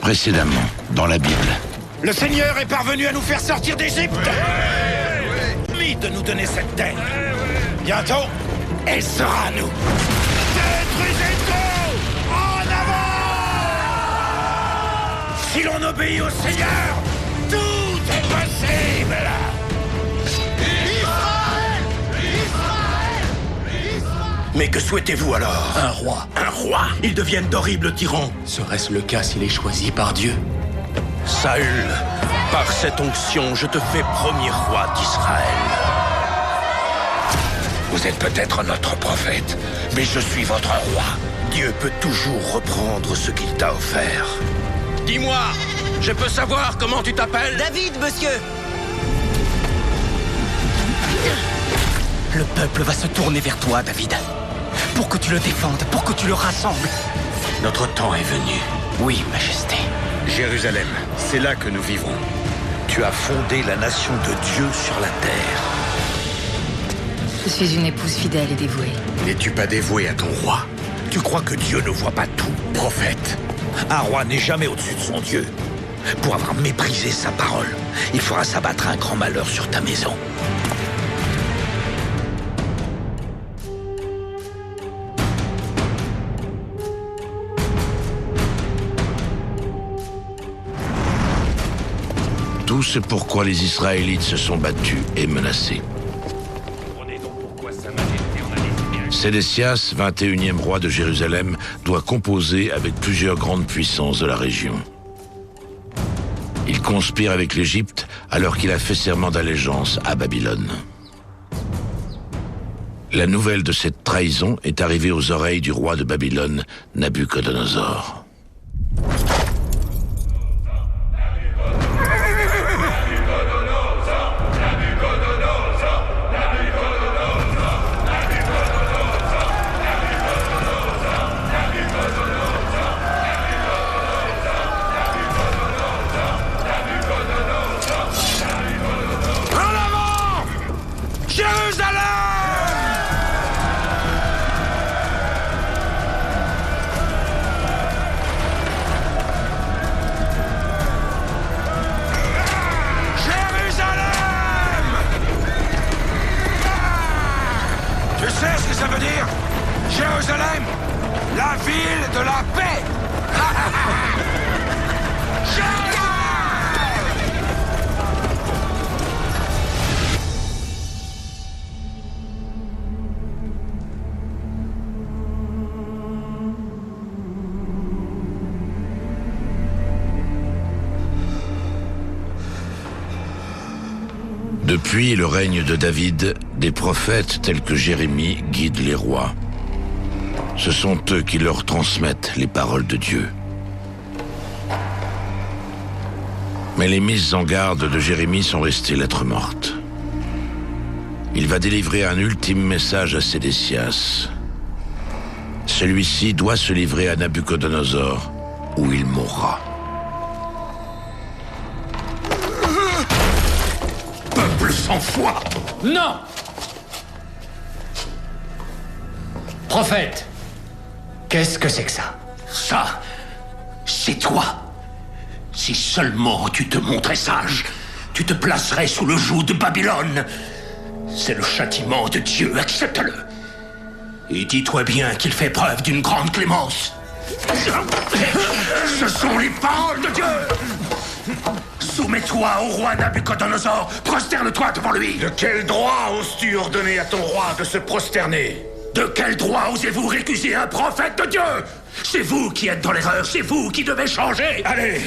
Précédemment, dans la Bible. Le Seigneur est parvenu à nous faire sortir d'Égypte. Promis de nous donner cette terre. Bientôt, elle sera à nous. Détruisez tout! En avant! Si l'on obéit au Seigneur, tout est possible. Mais que souhaitez-vous alors? Un roi. Un roi? Ils deviennent d'horribles tyrans. Serait-ce le cas s'il est choisi par Dieu? Saül, par cette onction, je te fais premier roi d'Israël. Vous êtes peut-être notre prophète, mais je suis votre roi. Dieu peut toujours reprendre ce qu'il t'a offert. Dis-moi, je peux savoir comment tu t'appelles? David, monsieur! Le peuple va se tourner vers toi, David. Pour que tu le défendes, pour que tu le rassembles. Notre temps est venu. Oui, Majesté. Jérusalem, c'est là que nous vivons. Tu as fondé la nation de Dieu sur la terre. Je suis une épouse fidèle et dévouée. N'es-tu pas dévoué à ton roi? Tu crois que Dieu ne voit pas tout, prophète? Un roi n'est jamais au-dessus de son Dieu. Pour avoir méprisé sa parole, il fera s'abattre un grand malheur sur ta maison. Tout ce pourquoi les Israélites se sont battus et menacés. Sédécias, 21e roi de Jérusalem, doit composer avec plusieurs grandes puissances de la région. Il conspire avec l'Égypte alors qu'il a fait serment d'allégeance à Babylone. La nouvelle de cette trahison est arrivée aux oreilles du roi de Babylone, Nabuchodonosor. Jérusalem, la ville de la paix. Depuis le règne de David, des prophètes tels que Jérémie guident les rois. Ce sont eux qui leur transmettent les paroles de Dieu. Mais les mises en garde de Jérémie sont restées lettres mortes. Il va délivrer un ultime message à Sédécias. Celui-ci doit se livrer à Nabuchodonosor, où il mourra. Peuple sans foi! Non! Prophète! Qu'est-ce que c'est que ça? Ça, c'est toi. Si seulement tu te montrais sage, tu te placerais sous le joug de Babylone. C'est le châtiment de Dieu, accepte-le. Et dis-toi bien qu'il fait preuve d'une grande clémence. Ce sont les paroles de Dieu. Soumets-toi au roi Nabuchodonosor, prosterne-toi devant lui. De quel droit oses-tu ordonner à ton roi de se prosterner? De quel droit osez-vous récuser un prophète de Dieu? C'est vous qui êtes dans l'erreur, c'est vous qui devez changer. Allez!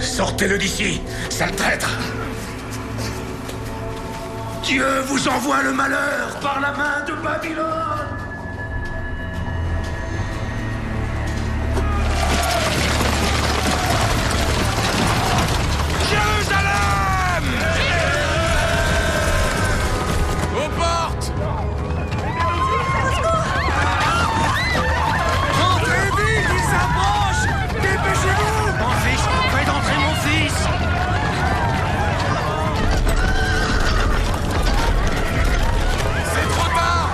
Sortez-le d'ici, sale traître! Dieu vous envoie le malheur par la main de Babylone. Jérusalem! Aux portes! Entrez vite, il s'approche! Dépêchez-vous! Mon fils, faites entrer mon fils! C'est trop tard!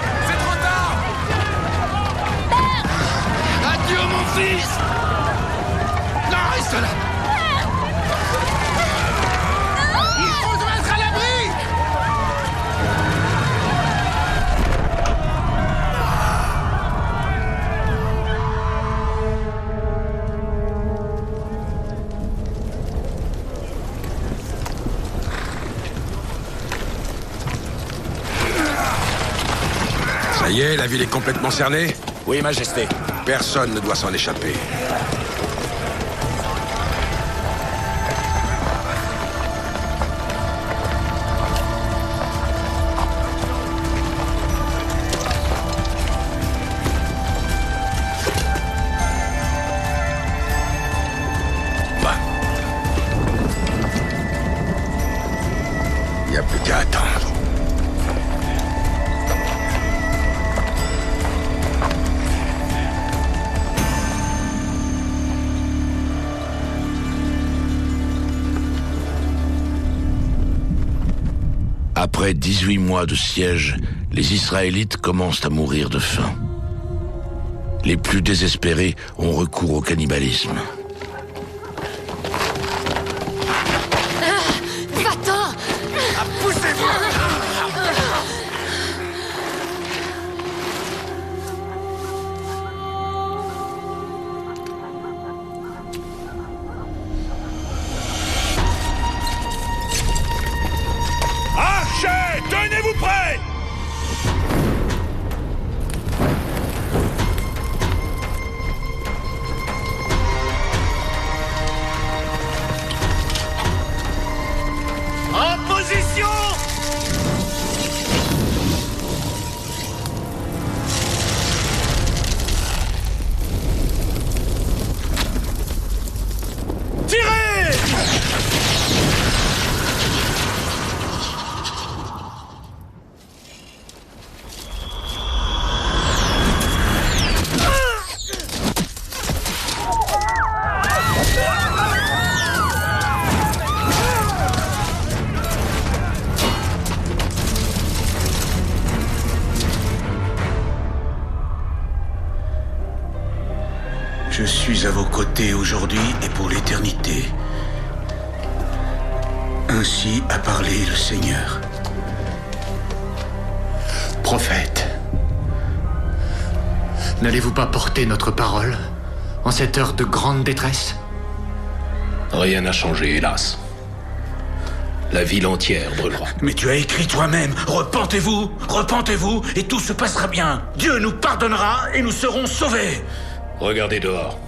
y est, la ville est complètement cernée? Oui, Majesté. Personne ne doit s'en échapper. Il n'y a plus qu'à attendre. Après 18 mois de siège, les Israélites commencent à mourir de faim. Les plus désespérés ont recours au cannibalisme. Va-t'en! Archers, tenez-vous prêts! En position! Tirez! Je suis à vos côtés aujourd'hui et pour l'éternité. Ainsi a parlé le Seigneur. Prophète, n'allez-vous pas porter notre parole en cette heure de grande détresse? Rien n'a changé, hélas. La ville entière brûlera. Mais tu as écrit toi-même, repentez-vous, repentez-vous, et tout se passera bien. Dieu nous pardonnera et nous serons sauvés. Regardez dehors.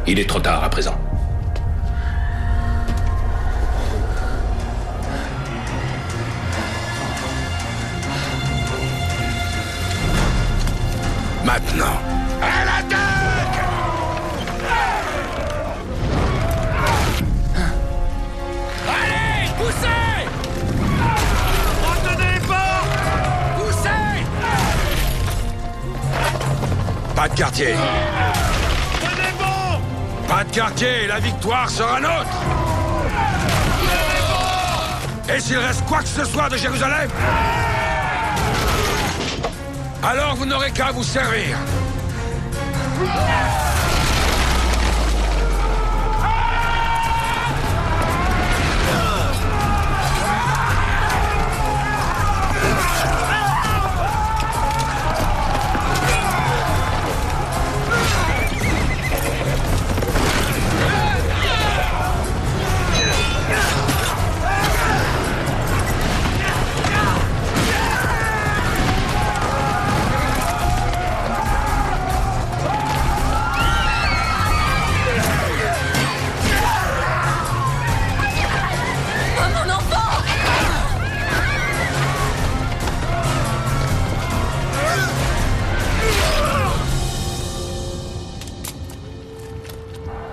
Il est trop tard à présent. Maintenant. À l'attaque! Allez, poussez! Retenez les portes! Poussez! Pas de quartier. Tenez bon! Pas de quartier, la victoire sera nôtre. Et s'il reste quoi que ce soit de Jérusalem, alors vous n'aurez qu'à vous servir.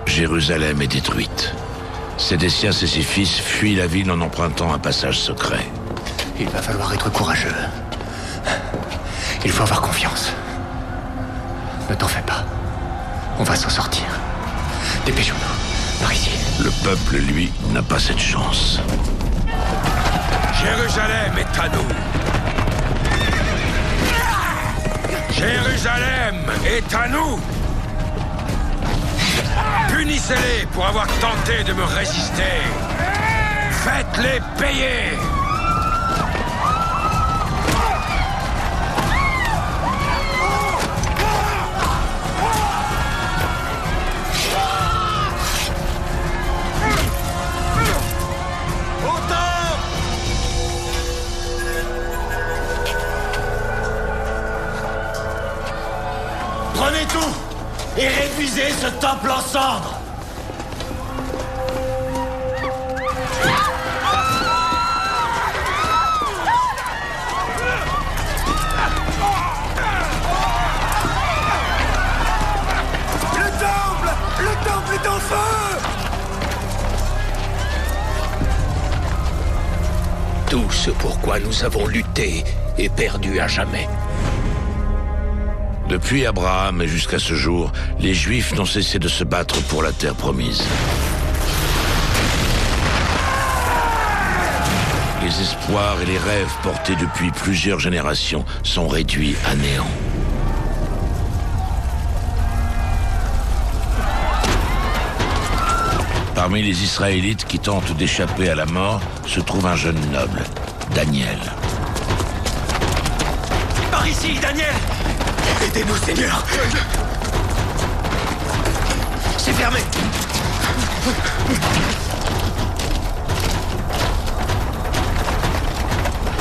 Jérusalem est détruite. Sédécias et ses fils fuient la ville en empruntant un passage secret. Il va falloir être courageux. Il faut avoir confiance. Ne t'en fais pas. On va s'en sortir. Dépêchons-nous. Par ici. Le peuple, lui, n'a pas cette chance. Jérusalem est à nous. Jérusalem est à nous. Punissez-les pour avoir tenté de me résister. Faites-les payer. ce temple en cendres! Le temple est en feu! Tout ce pourquoi nous avons lutté est perdu à jamais. Depuis Abraham et jusqu'à ce jour, les Juifs n'ont cessé de se battre pour la terre promise. Les espoirs et les rêves portés depuis plusieurs générations sont réduits à néant. Parmi les Israélites qui tentent d'échapper à la mort, se trouve un jeune noble, Daniel. Par ici, Daniel! Aidez-nous, Seigneur! C'est fermé!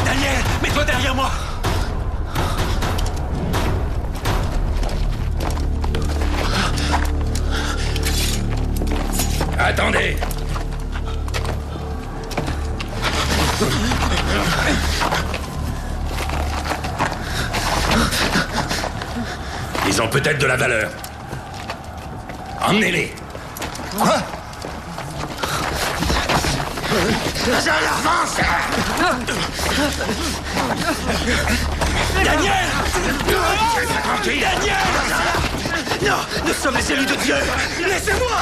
Daniel, mets-toi derrière moi! Attendez! Ils ont peut-être de la valeur. Emmenez-les. Quoi? Daniel! Daniel! Non! Nous sommes les élus de Dieu! Laissez-moi!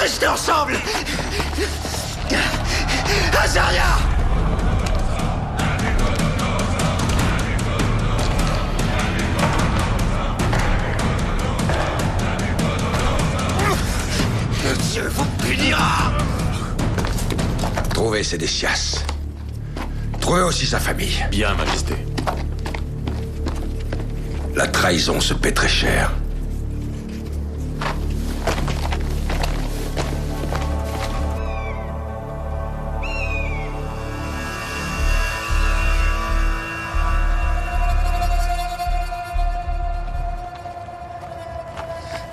Restez ensemble! Azaria! Dieu vous punira! Trouvez Sédécias. Trouvez aussi sa famille. Bien, Majesté. La trahison se paie très cher.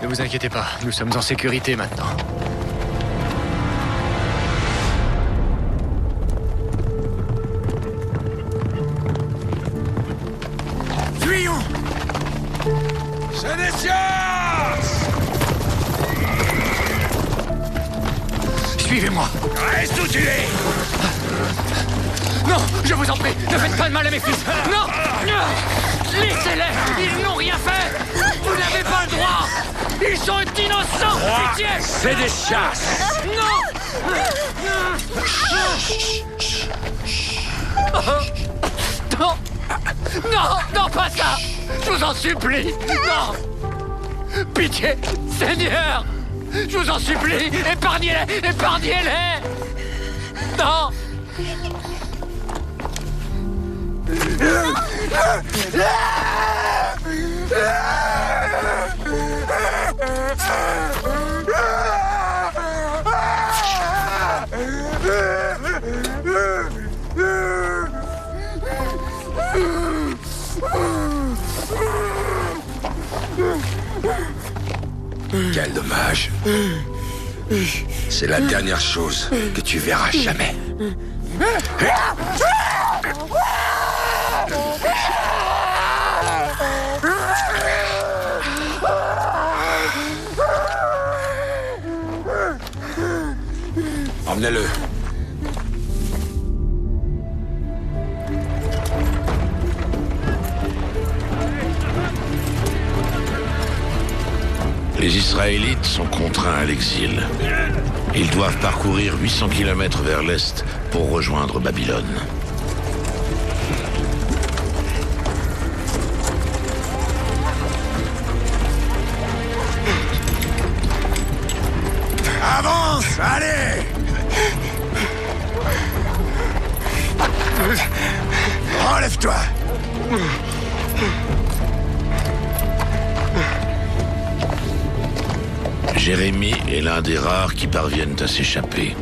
Ne vous inquiétez pas, nous sommes en sécurité maintenant. Fuyons! Sédécias! Suivez-moi! Reste où tu es! Non, je vous en prie, ne faites pas de mal à mes fils! Non! Laissez-les! Ils n'ont rien fait! Vous n'avez pas le droit! Ils sont innocents! Pitié! Sédécias! Non! Non! Non! Non, pas ça! Je vous en supplie! Non! Pitié! Seigneur! Je vous en supplie! Épargnez-les! Épargnez-les! Non! Quel dommage. C'est la dernière chose que tu verras jamais. Emmenez-le. Les Israélites sont contraints à l'exil. Ils doivent parcourir 800 km vers l'est pour rejoindre Babylone. Avance! Allez! Relève-toi! Jérémie est l'un des rares qui parviennent à s'échapper.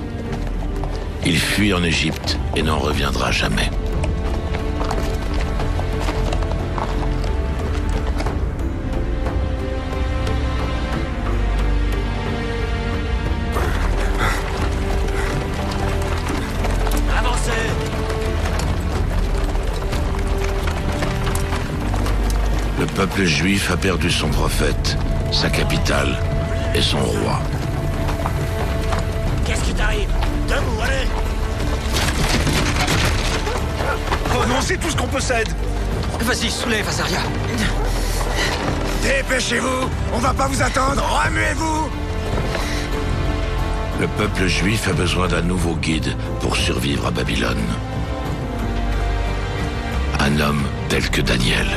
Il fuit en Égypte et n'en reviendra jamais. peuple juif a perdu son prophète, sa capitale et son roi. Qu'est-ce qui t'arrive? Debout, allez! Oh non, c'est tout ce qu'on possède! Vas-y, soulève, Azaria. Dépêchez-vous! On va pas vous attendre! Remuez-vous! Le peuple juif a besoin d'un nouveau guide pour survivre à Babylone. Un homme tel que Daniel.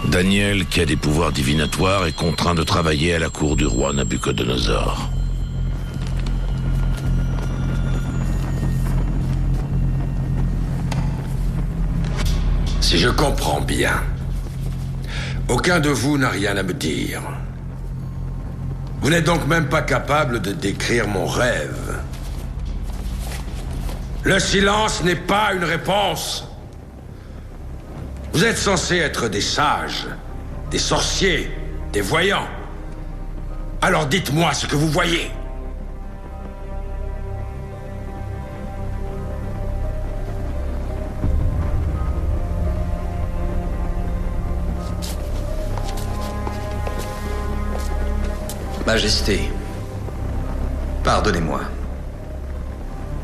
Daniel, qui a des pouvoirs divinatoires, est contraint de travailler à la cour du roi Nabuchodonosor. Si je comprends bien, aucun de vous n'a rien à me dire. Vous n'êtes donc même pas capable de décrire mon rêve. Le silence n'est pas une réponse. Vous êtes censés être des sages, des sorciers, des voyants. Alors dites-moi ce que vous voyez. Majesté, pardonnez-moi.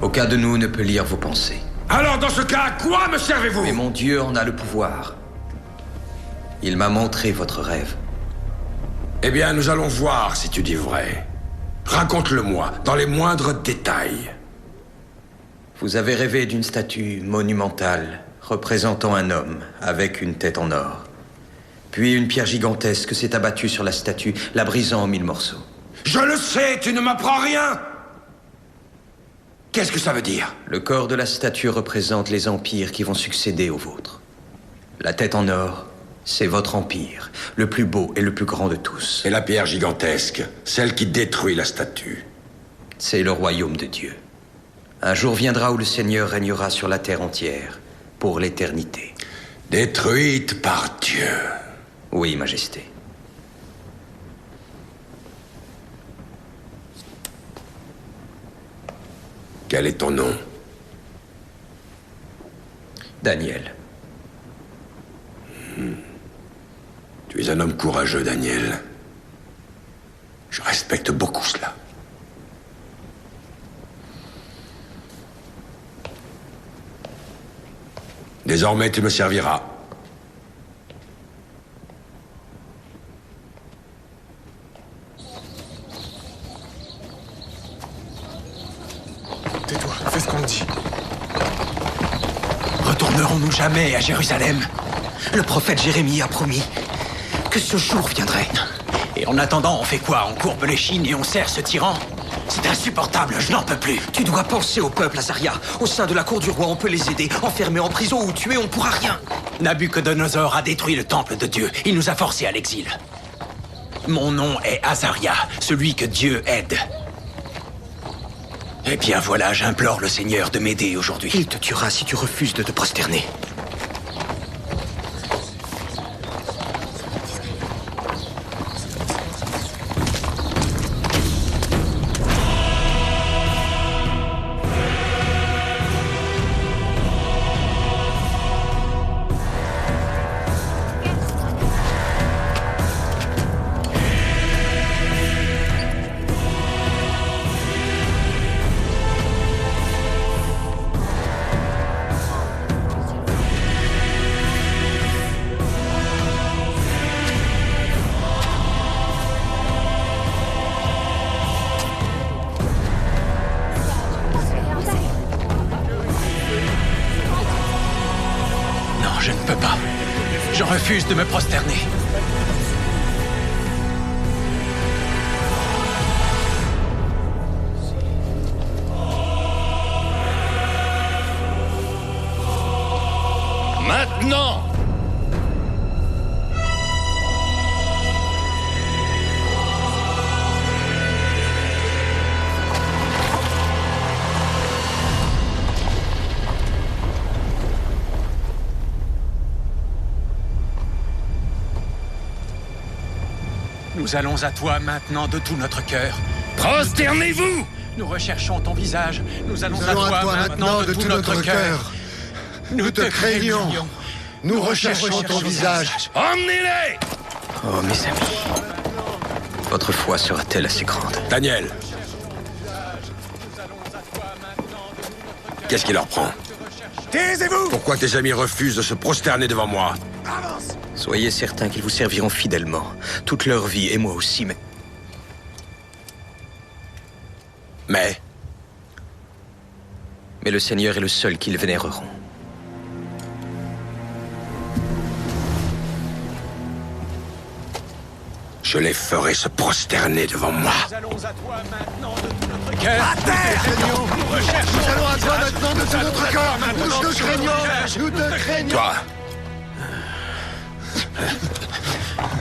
Aucun de nous ne peut lire vos pensées. Alors dans ce cas, à quoi me servez-vous? Mais mon Dieu en a le pouvoir. Il m'a montré votre rêve. Eh bien, nous allons voir si tu dis vrai. Raconte-le-moi, dans les moindres détails. Vous avez rêvé d'une statue monumentale représentant un homme avec une tête en or. Puis une pierre gigantesque s'est abattue sur la statue, la brisant en 1000 morceaux. Je le sais, tu ne m'apprends rien! Qu'est-ce que ça veut dire? Le corps de la statue représente les empires qui vont succéder aux vôtres. La tête en or, c'est votre empire, le plus beau et le plus grand de tous. Et la pierre gigantesque, celle qui détruit la statue? C'est le royaume de Dieu. Un jour viendra où le Seigneur régnera sur la terre entière, pour l'éternité. Détruite par Dieu. Oui, Majesté. Quel est ton nom? Daniel. Tu es un homme courageux, Daniel. Je respecte beaucoup cela. Désormais, tu me serviras. Tais-toi, fais ce qu'on dit. Retournerons-nous jamais à Jérusalem? Le prophète Jérémie a promis que ce jour viendrait. Et en attendant, on fait quoi? On courbe l'échine et on serre ce tyran? C'est insupportable, je n'en peux plus. Tu dois penser au peuple, Azaria. Au sein de la cour du roi, on peut les aider. Enfermer en prison ou tuer, on ne pourra rien. Nabuchodonosor a détruit le temple de Dieu. Il nous a forcés à l'exil. Mon nom est Azaria, celui que Dieu aide. Eh bien voilà, j'implore le Seigneur de m'aider aujourd'hui. Il te tuera si tu refuses de te prosterner. Je ne peux pas. Je refuse de me prosterner. Maintenant! Nous allons à toi maintenant de tout notre cœur. Prosternez-vous! Nous recherchons ton visage. Nous allons à toi maintenant de tout notre cœur. Nous te craignons. Nous recherchons ton visage. Emmenez-les! Oh, mes amis. Votre foi sera-t-elle assez grande? Daniel. Qu'est-ce qui leur prend? Taisez-vous! Pourquoi tes amis refusent de se prosterner devant moi? Avance! Soyez certains qu'ils vous serviront fidèlement, toute leur vie, et moi aussi, mais... Mais le Seigneur est le seul qu'ils vénéreront. Je les ferai se prosterner devant moi. Nous allons à toi maintenant de tout notre cœur. À terre! Nous recherchons Nous allons à toi ton visage. maintenant de tout notre cœur! Nous te craignons! Nous te craignons! Toi.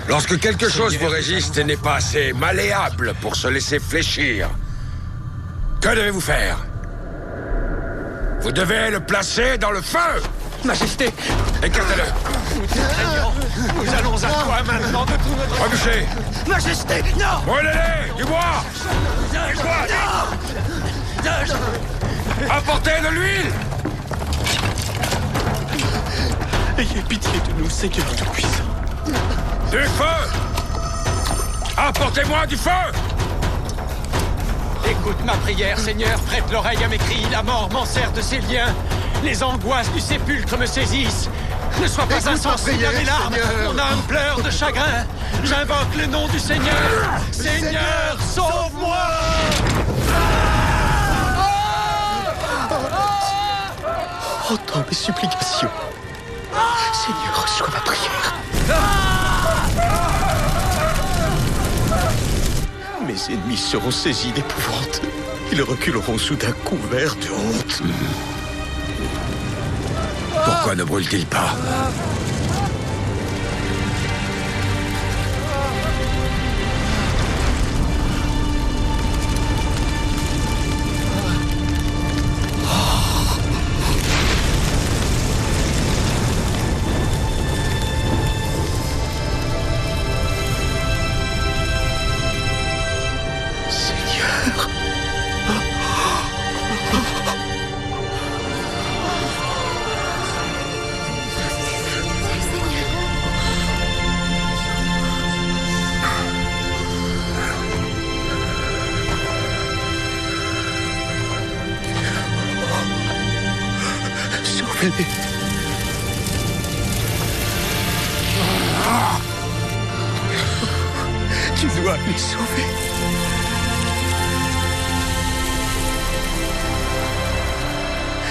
Lorsque quelque chose vous résiste et n'est pas assez malléable pour se laisser fléchir, que devez-vous faire? Vous devez le placer dans le feu! Majesté, Écartez-le! nous te craignons. Nous allons à toi maintenant de tout notre cœur. Rebûchez! Majesté, non! Brûlez-les! Du bois! Du bois! Apportez de l'huile! Ayez pitié de nous, Seigneur Tout-Puissant. Du feu! Apportez-moi du feu! Écoute ma prière, Seigneur, prête l'oreille à mes cris. La mort m'enserre de ses liens. Les angoisses du sépulcre me saisissent. Ne sois pas insensible à mes larmes. Mon âme pleure de chagrin. J'invoque le nom du Seigneur. Seigneur, sauve-moi! Entends mes supplications. Seigneur, reçois ma prière. Mes ennemis seront saisis d'épouvante. Ils reculeront soudain couverts de honte. Pourquoi ne brûle-t-il pas? Sauvez-les. Tu dois les sauver.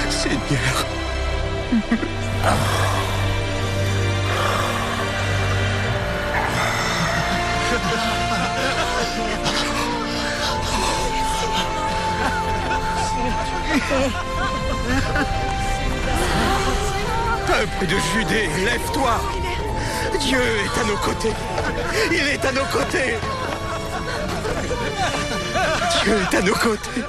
Seigneur. Peuple de Judée, lève-toi! Dieu est à nos côtés! Il est à nos côtés! Dieu est à nos côtés!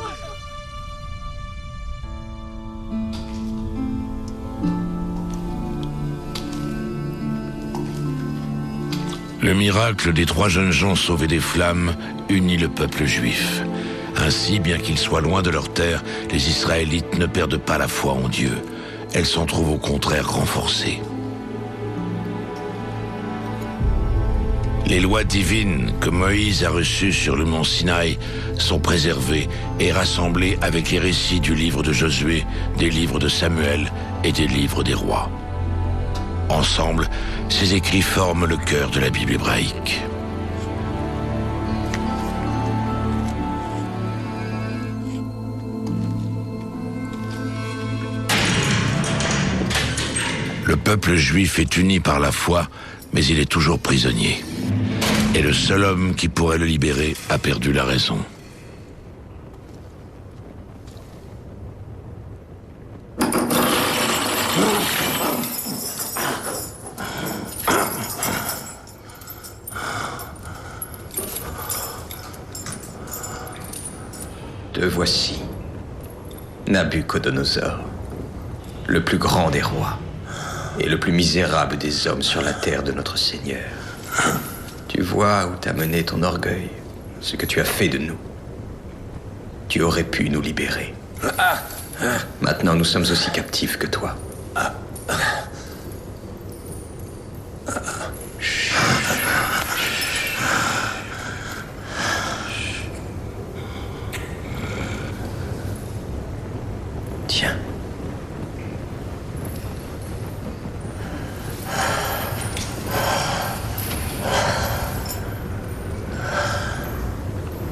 Le miracle des 3 jeunes gens sauvés des flammes unit le peuple juif. Ainsi, bien qu'ils soient loin de leur terre, les Israélites ne perdent pas la foi en Dieu. Elles s'en trouvent au contraire renforcées. Les lois divines que Moïse a reçues sur le mont Sinaï sont préservées et rassemblées avec les récits du livre de Josué, des livres de Samuel et des livres des rois. Ensemble, ces écrits forment le cœur de la Bible hébraïque. Le peuple juif est uni par la foi, mais il est toujours prisonnier. Et le seul homme qui pourrait le libérer a perdu la raison. Te voici, Nabuchodonosor, le plus grand des rois et le plus misérable des hommes sur la terre de notre Seigneur. Tu vois où t'a mené ton orgueil, ce que tu as fait de nous. Tu aurais pu nous libérer. Maintenant, nous sommes aussi captifs que toi. Tiens.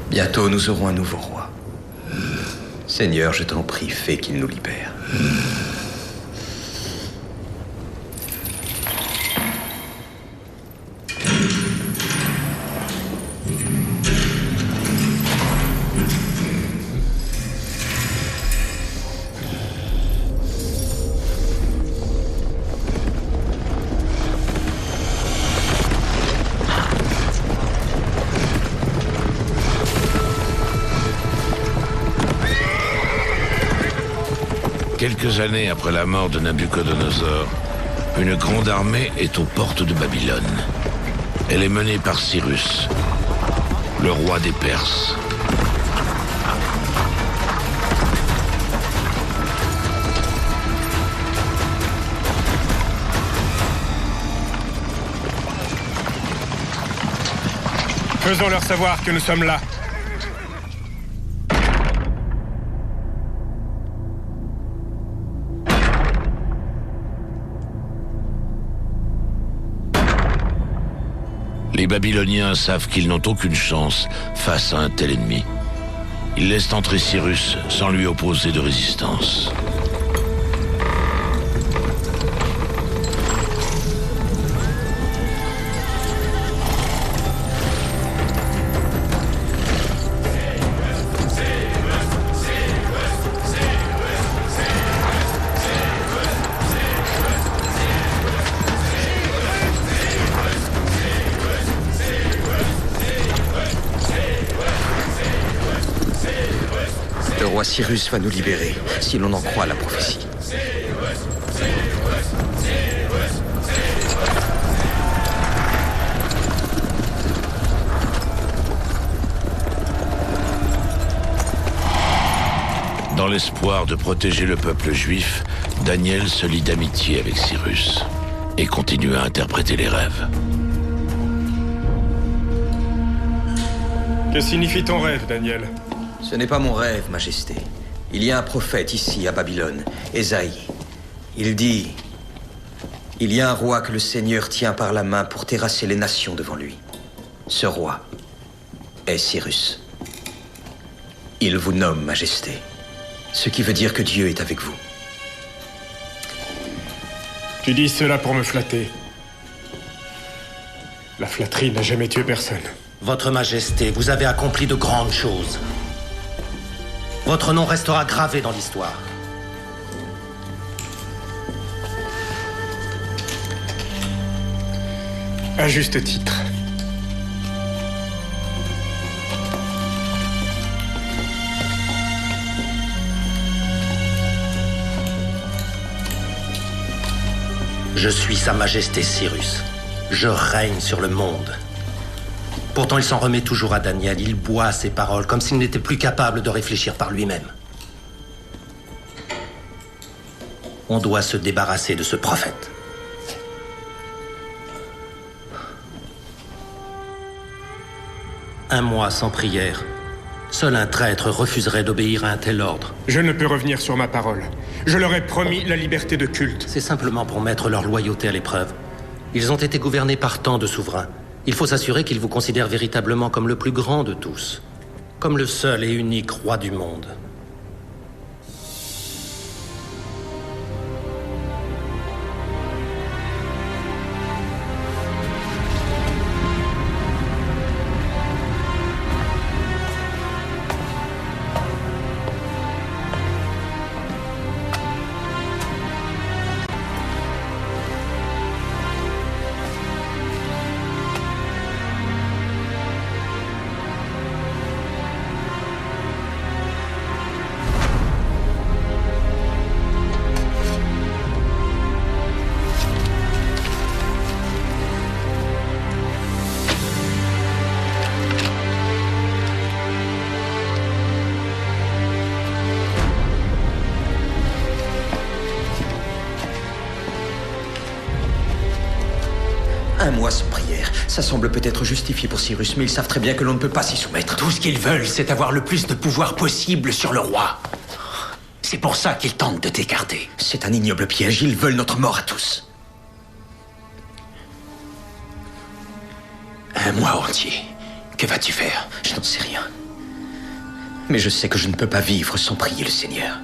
Bientôt, nous aurons un nouveau roi. Seigneur, je t'en prie, fais qu'il nous libère. Quelques années après la mort de Nabuchodonosor, une grande armée est aux portes de Babylone. Elle est menée par Cyrus, le roi des Perses. Faisons-leur savoir que nous sommes là. Les Babyloniens savent qu'ils n'ont aucune chance face à un tel ennemi. Ils laissent entrer Cyrus sans lui opposer de résistance. Le roi Cyrus va nous libérer, si l'on en croit la prophétie. Dans l'espoir de protéger le peuple juif, Daniel se lie d'amitié avec Cyrus et continue à interpréter les rêves. Que signifie ton rêve, Daniel? Ce n'est pas mon rêve, Majesté. Il y a un prophète ici, à Babylone, Ésaïe. Il dit... Il y a un roi que le Seigneur tient par la main pour terrasser les nations devant lui. Ce roi est Cyrus. Il vous nomme Majesté, ce qui veut dire que Dieu est avec vous. Tu dis cela pour me flatter. La flatterie n'a jamais tué personne. Votre Majesté, vous avez accompli de grandes choses. Votre nom restera gravé dans l'histoire. À juste titre. Je suis Sa Majesté Cyrus. Je règne sur le monde. Pourtant, il s'en remet toujours à Daniel. Il boit ses paroles comme s'il n'était plus capable de réfléchir par lui-même. On doit se débarrasser de ce prophète. Un mois sans prière. Seul un traître refuserait d'obéir à un tel ordre. Je ne peux revenir sur ma parole. Je leur ai promis la liberté de culte. C'est simplement pour mettre leur loyauté à l'épreuve. Ils ont été gouvernés par tant de souverains. Il faut s'assurer qu'ils vous considèrent véritablement comme le plus grand de tous. Comme le seul et unique roi du monde. Un mois sans prière. Ça semble peut-être justifié pour Cyrus, mais ils savent très bien que l'on ne peut pas s'y soumettre. Tout ce qu'ils veulent, c'est avoir le plus de pouvoir possible sur le roi. C'est pour ça qu'ils tentent de t'écarter. C'est un ignoble piège, ils veulent notre mort à tous. Un mois entier. Que vas-tu faire? Je n'en sais rien. Mais je sais que je ne peux pas vivre sans prier le Seigneur.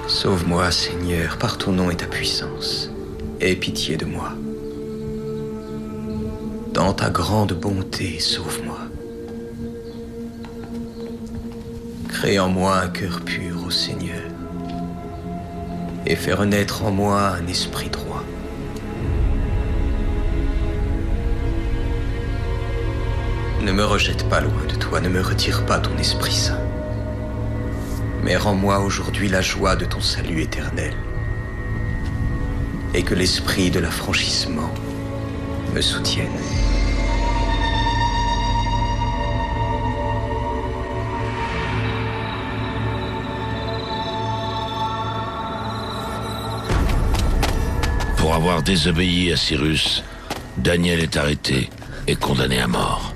Sauve-moi, Seigneur, par ton nom et ta puissance. Aie pitié de moi. Dans ta grande bonté, sauve-moi. Crée en moi un cœur pur, ô Seigneur, et fais renaître en moi un esprit droit. Ne me rejette pas loin de toi, ne me retire pas ton Esprit Saint. Mais rends-moi aujourd'hui la joie de ton salut éternel. Et que l'esprit de l'affranchissement me soutienne. Pour avoir désobéi à Cyrus, Daniel est arrêté et condamné à mort.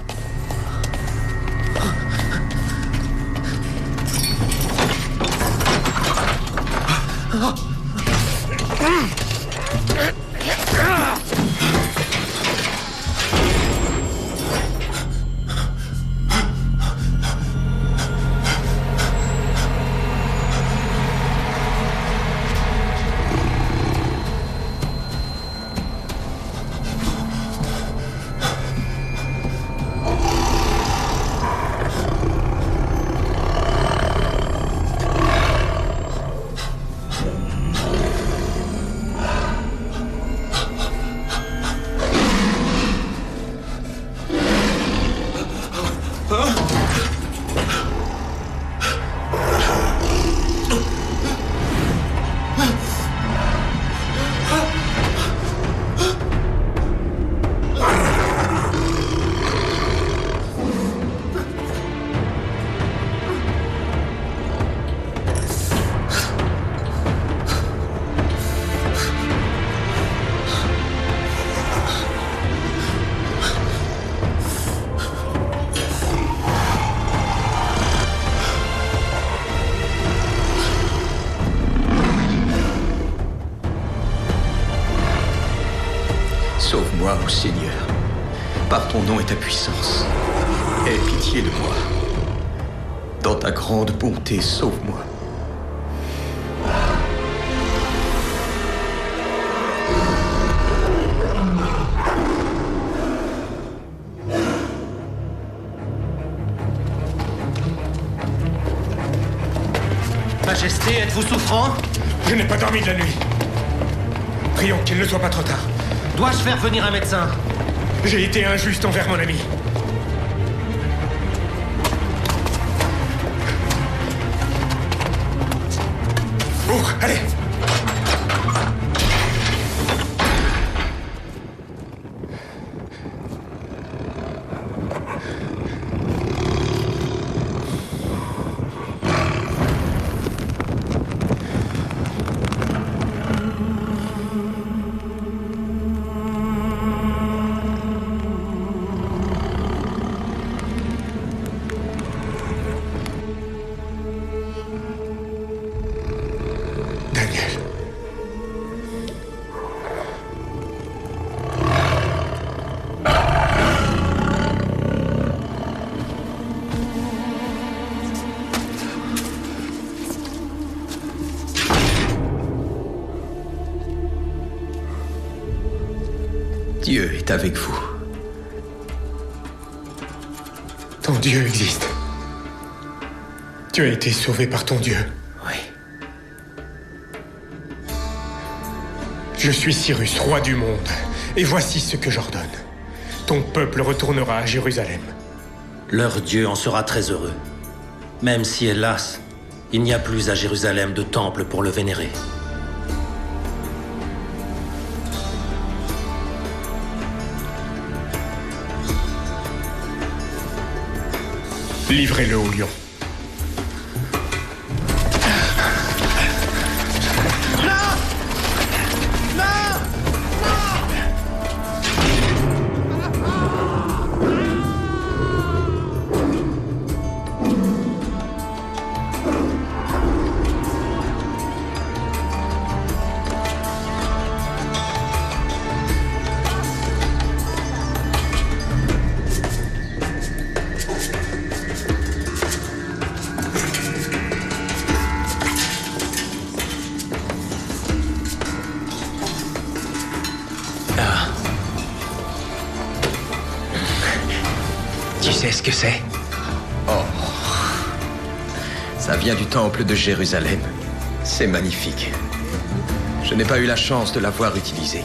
Sauve-moi, ô Seigneur, par ton nom et ta puissance. Aie pitié de moi. Dans ta grande bonté, sauve-moi. Majesté, êtes-vous souffrant? Je n'ai pas dormi de la nuit. Prions qu'il ne soit pas trop tard. Dois-je faire venir un médecin? J'ai été injuste envers mon ami. Ouvre, allez! Daniel. Dieu est avec vous. Ton Dieu existe. Tu as été sauvé par ton Dieu. Oui. Je suis Cyrus, roi du monde, et voici ce que j'ordonne. Ton peuple retournera à Jérusalem. Leur Dieu en sera très heureux. Même si, hélas, il n'y a plus à Jérusalem de temple pour le vénérer. Livrez-le au lion. Tu sais ce que c'est? Oh. Ça vient du temple de Jérusalem. C'est magnifique. Je n'ai pas eu la chance de l'avoir utilisé.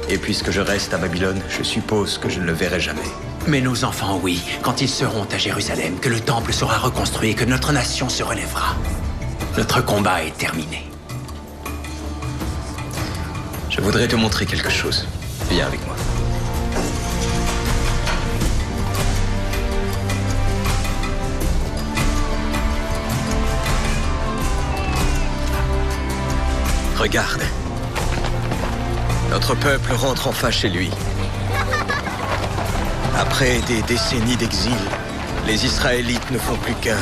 Et puisque je reste à Babylone, je suppose que je ne le verrai jamais. Mais nos enfants, oui, quand ils seront à Jérusalem, que le temple sera reconstruit et que notre nation se relèvera. Notre combat est terminé. Je voudrais te montrer quelque chose. Viens avec moi. Regarde. Notre peuple rentre enfin chez lui. Après des décennies d'exil, les Israélites ne font plus qu'un,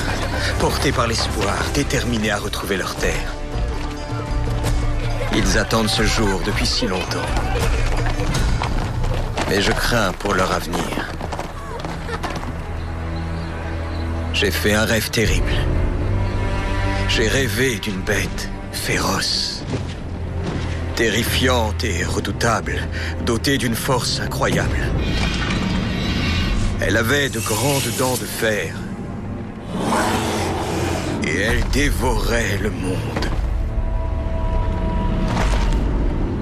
portés par l'espoir, déterminés à retrouver leur terre. Ils attendent ce jour depuis si longtemps. Mais je crains pour leur avenir. J'ai fait un rêve terrible. J'ai rêvé d'une bête féroce, terrifiante et redoutable, dotée d'une force incroyable. Elle avait de grandes dents de fer. Et elle dévorait le monde.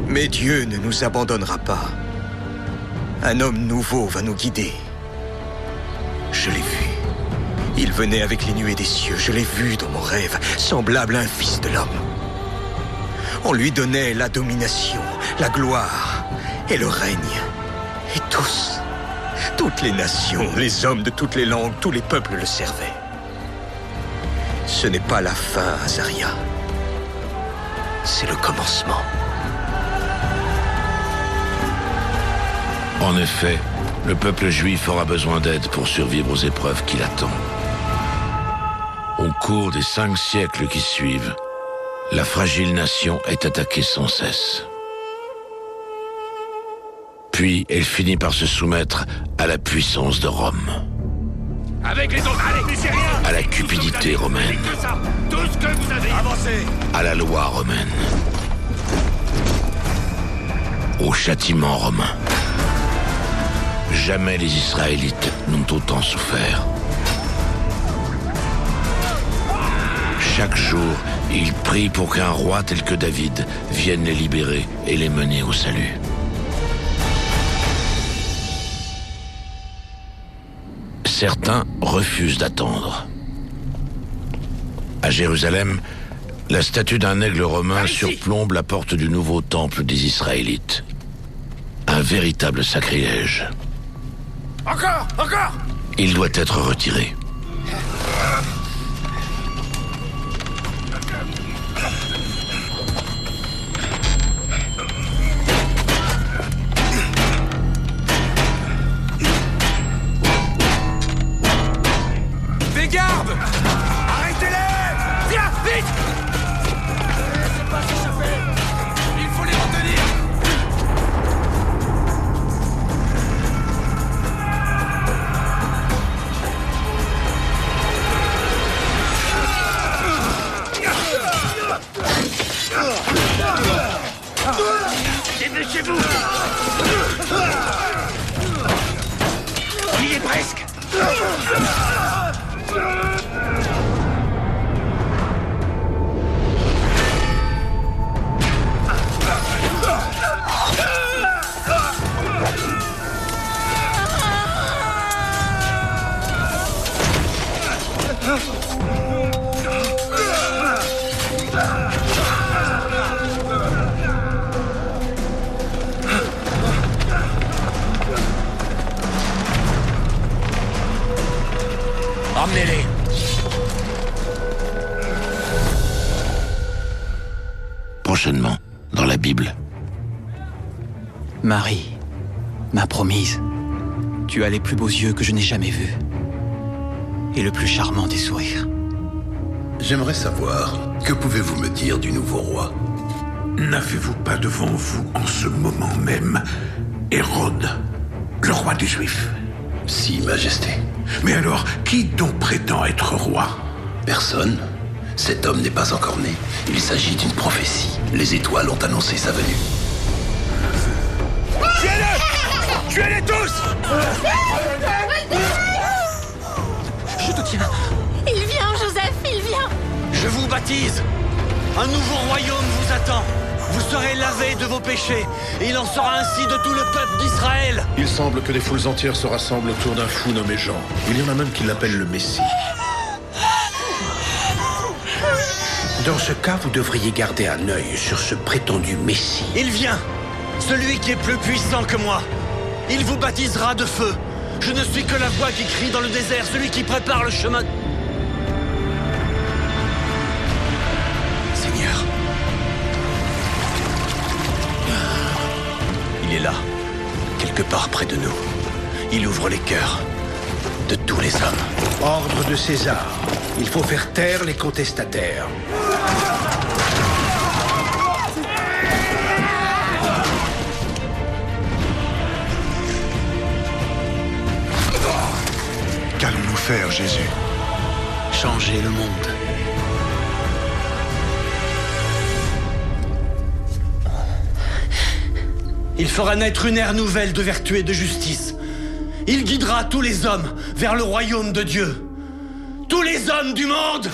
Mais Dieu ne nous abandonnera pas. Un homme nouveau va nous guider. Je l'ai vu. Il venait avec les nuées des cieux. Je l'ai vu dans mon rêve, semblable à un fils de l'homme. On lui donnait la domination, la gloire et le règne. Et tous, toutes les nations, les hommes de toutes les langues, tous les peuples le servaient. Ce n'est pas la fin, Azaria. C'est le commencement. En effet, le peuple juif aura besoin d'aide pour survivre aux épreuves qui l'attendent. Au cours des 5 siècles qui suivent, la fragile nation est attaquée sans cesse. Puis, elle finit par se soumettre à la puissance de Rome. Avec les autres, allez, c'est rien. À la cupidité romaine. Tout ce que vous avez. Avancez. À la loi romaine. Au châtiment romain. Jamais les Israélites n'ont autant souffert. Chaque jour, ils prient pour qu'un roi tel que David vienne les libérer et les mener au salut. Certains refusent d'attendre. À Jérusalem, la statue d'un aigle romain surplombe la porte du nouveau temple des Israélites. Un véritable sacrilège. Encore, encore. Il doit être retiré. Des gardes. Arrêtez-les. Viens, vite. Laissez pas s'échapper. Il faut les retenir. Dépêchez-vous! J'y ai presque. Emmenez-les. Prochainement, dans la Bible. Marie, ma promise, tu as les plus beaux yeux que je n'ai jamais vus. Et le plus charmant des sourires. J'aimerais savoir, que pouvez-vous me dire du nouveau roi? N'avez-vous pas devant vous, en ce moment même, Hérode, le roi des Juifs? Si, Majesté. Mais alors, qui donc prétend être roi? Personne. Cet homme n'est pas encore né. Il s'agit d'une prophétie. Les étoiles ont annoncé sa venue. Tuez-le! Tuez-les tous! Je te tiens. Il vient, Joseph, il vient! Je vous baptise. Un nouveau royaume vous attend. Vous serez lavés de vos péchés. Et il en sera ainsi de tout le peuple d'Israël. Il semble que des foules entières se rassemblent autour d'un fou nommé Jean. Il y en a même qui l'appellent le Messie. Dans ce cas, vous devriez garder un œil sur ce prétendu Messie. Il vient. Celui qui est plus puissant que moi. Il vous baptisera de feu. Je ne suis que la voix qui crie dans le désert, celui qui prépare le chemin. Seigneur. Il est là, quelque part près de nous. Il ouvre les cœurs de tous les hommes. Ordre de César. Il faut faire taire les contestataires. Qu'allons-nous faire, Jésus? Changer le monde. Il fera naître une ère nouvelle de vertu et de justice. Il guidera tous les hommes vers le royaume de Dieu. Tous les hommes du monde